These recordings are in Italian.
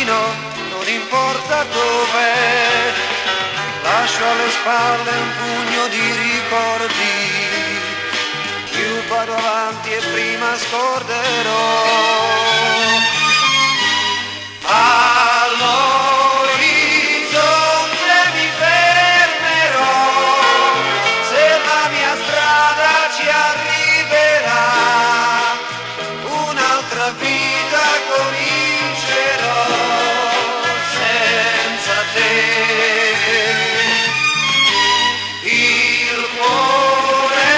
cammino, non importa dove, lascio alle spalle un pugno di ricordi, più vado avanti e prima scorderò. All'orizzonte mi fermerò, se la mia strada ci arriverà, un'altra vita comincerò senza te. Il cuore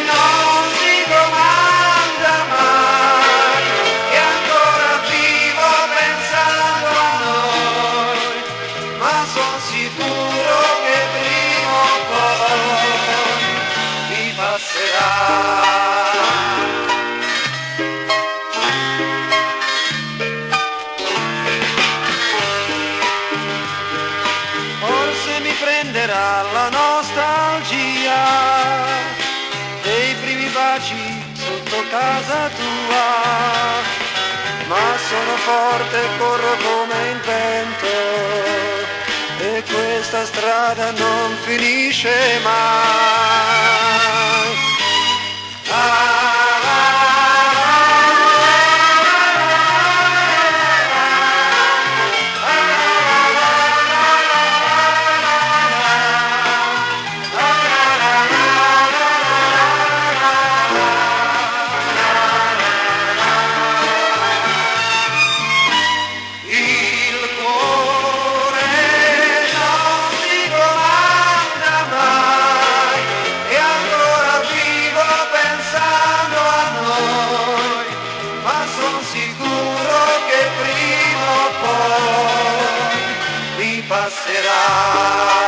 non si domanda mai, è ancora vivo pensando a noi, ma son sicuro che prima o poi mi passerà. Forse mi prenderà la nostalgia dei primi baci sotto casa tua, ma sono forte e corro come in vento e questa strada non finisce mai. Sicuro che prima o poi mi passerà.